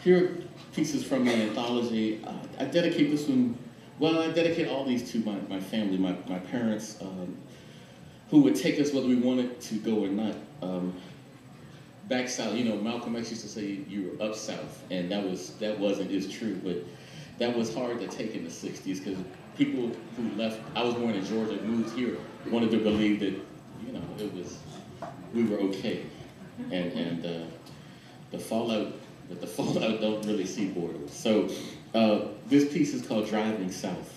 Here are pieces from the anthology. I dedicate this one, well, I dedicate all these to my family, my parents, who would take us whether we wanted to go or not. Back south, you know, Malcolm X used to say you were up south, and that is true, but that was hard to take in the 60s because people who left, I was born in Georgia, moved here, wanted to believe that, you know, we were okay. And the fallout don't really see borders. So this piece is called Driving South.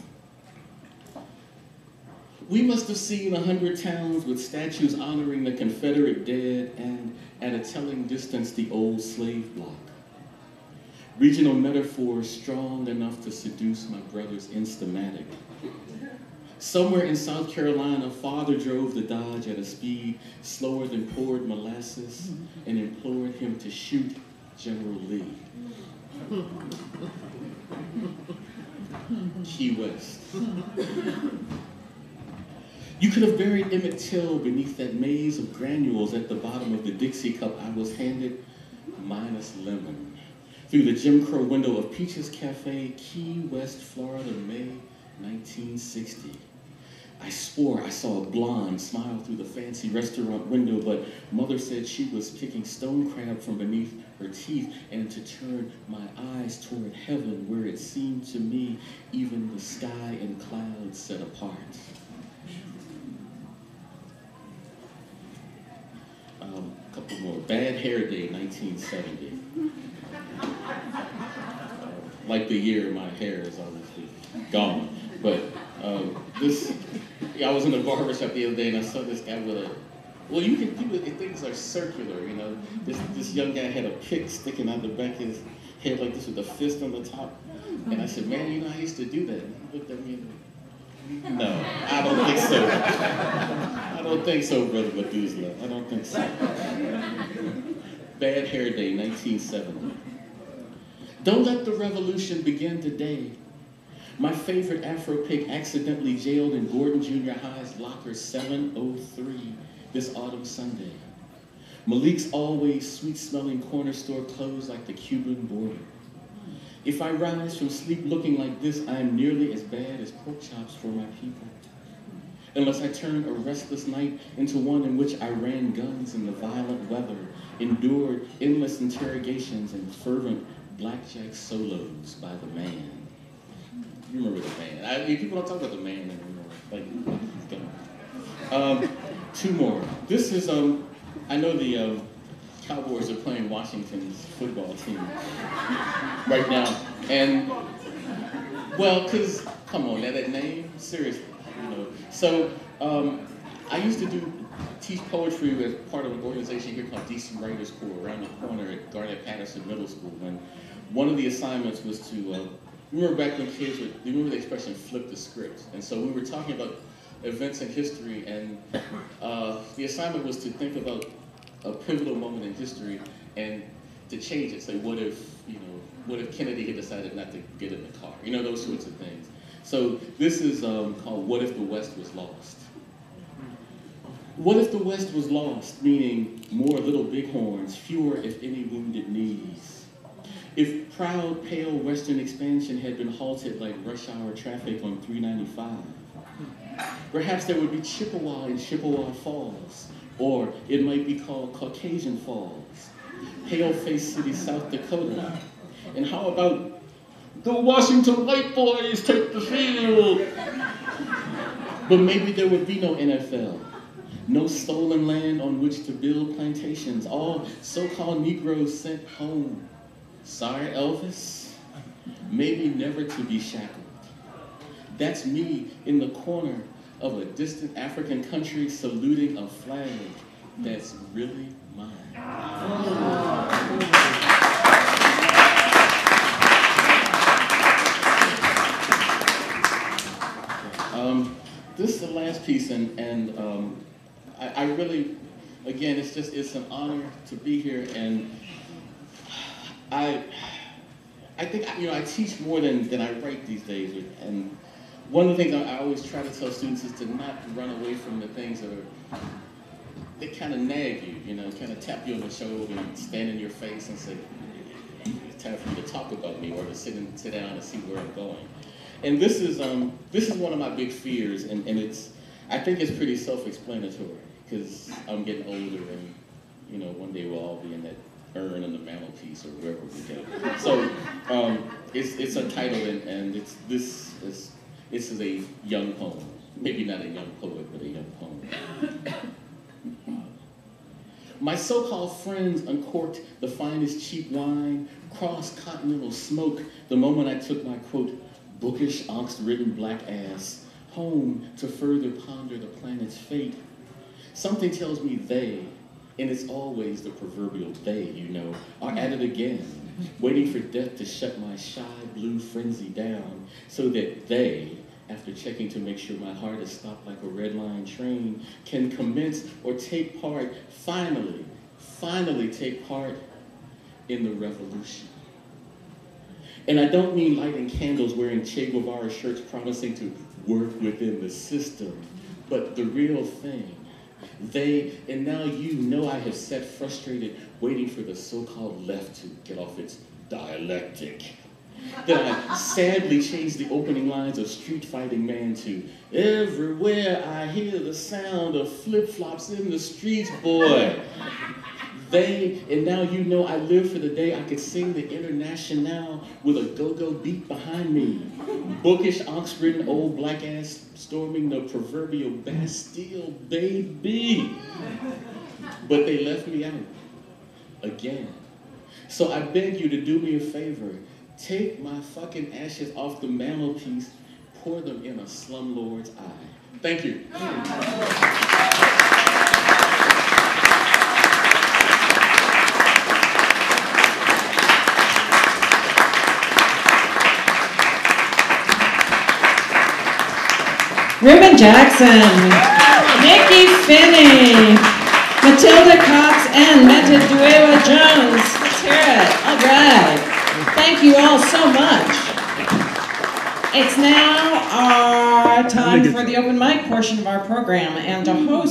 We must have seen 100 towns with statues honoring the Confederate dead and at a telling distance the old slave block. Regional metaphors strong enough to seduce my brother's instamatic. Somewhere in South Carolina, father drove the Dodge at a speed slower than poured molasses and implored him to shoot General Lee. Key West. You could have buried Emmett Till beneath that maze of granules at the bottom of the Dixie cup I was handed, minus lemon, through the Jim Crow window of Peach's Cafe, Key West, Florida, May 1960. I swore I saw a blonde smile through the fancy restaurant window, but mother said she was picking stone crab from beneath her teeth and to turn my eyes toward heaven where it seemed to me even the sky and clouds set apart. A couple more. Bad Hair Day, 1970. Like the year my hair is obviously gone. But I was in a barbershop the other day and I saw this guy with a, well, you can do it, things are circular, you know. This young guy had a pick sticking out the back of his head like this with a fist on the top. And I said, man, you know, I used to do that. And he looked at me and, no, I don't think so. I don't think so, Brother Methuselah. I don't think so. Bad Hair Day, 1970. Don't let the revolution begin today. My favorite Afro pig accidentally jailed in Gordon Junior High's locker 703 this autumn Sunday. Malik's always sweet-smelling corner store closed like the Cuban border. If I rise from sleep looking like this, I am nearly as bad as pork chops for my people. Unless I turn a restless night into one in which I ran guns in the violent weather, endured endless interrogations and fervent blackjack solos by the man. You remember the man. I mean, people don't talk about the man anymore. Like, he's gone. Two more. This is, I know the Cowboys are playing Washington's football team right now. And, well, because, come on, that name, seriously, you know. So, I used to teach poetry as part of an organization here called DC Writers Corps around the corner at Garnett-Patterson Middle School. And one of the assignments was to, remember back when kids would, you remember the expression flip the script? And so we were talking about events in history, and the assignment was to think about a pivotal moment in history and to change it. Say, what if Kennedy had decided not to get in the car? You know, those sorts of things. So this is called What If the West Was Lost? What if the West was lost, meaning more little bighorns, fewer if any wounded knees? If proud, pale Western expansion had been halted like rush hour traffic on 395, perhaps there would be Chippewa in Chippewa Falls, or it might be called Caucasian Falls, pale-faced city, South Dakota. And how about the Washington White Boys take the field? But maybe there would be no NFL, no stolen land on which to build plantations, all so-called Negroes sent home. Sorry, Elvis, maybe never to be shackled. That's me in the corner of a distant African country saluting a flag that's really mine. This is the last piece, and I really, again, it's an honor to be here, and I think, you know, I teach more than I write these days, and one of the things I always try to tell students is to not run away from the things that kind of nag you, you know, kind of tap you on the shoulder and stand in your face and say, time for you to talk about me or to sit down and see where I'm going. And this is one of my big fears, and I think it's pretty self-explanatory because I'm getting older, and one day we'll all be in that urn on the mantelpiece or wherever we go. So it's untitled, and this is a young poem. Maybe not a young poet, but a young poem. My so-called friends uncorked the finest cheap wine, crossed continental smoke the moment I took my, quote, bookish, angst-ridden black ass home to further ponder the planet's fate. Something tells me they, and it's always the proverbial they, are at it again, waiting for death to shut my shy blue frenzy down so that they, after checking to make sure my heart is stopped like a red line train, can commence or take part, finally take part in the revolution. And I don't mean lighting candles, wearing Che Guevara shirts, promising to work within the system, but the real thing. They, and now I have sat frustrated, waiting for the so-called left to get off its dialectic. Then I sadly changed the opening lines of Street Fighting Man to, everywhere I hear the sound of flip-flops in the streets, boy. They, and now I live for the day I could sing the Internationale with a go-go beat behind me. Bookish, ox-ridden old black ass storming the proverbial Bastille, baby. But they left me out again. So I beg you to do me a favor. Take my fucking ashes off the mantelpiece, pour them in a slumlord's eye. Thank you. Reuben Jackson, Nikki Finney, Matilda Cox, and Meta Duewa Jones. Let's hear it. All right. Thank you all so much. It's now our time for the open mic portion of our program, and to host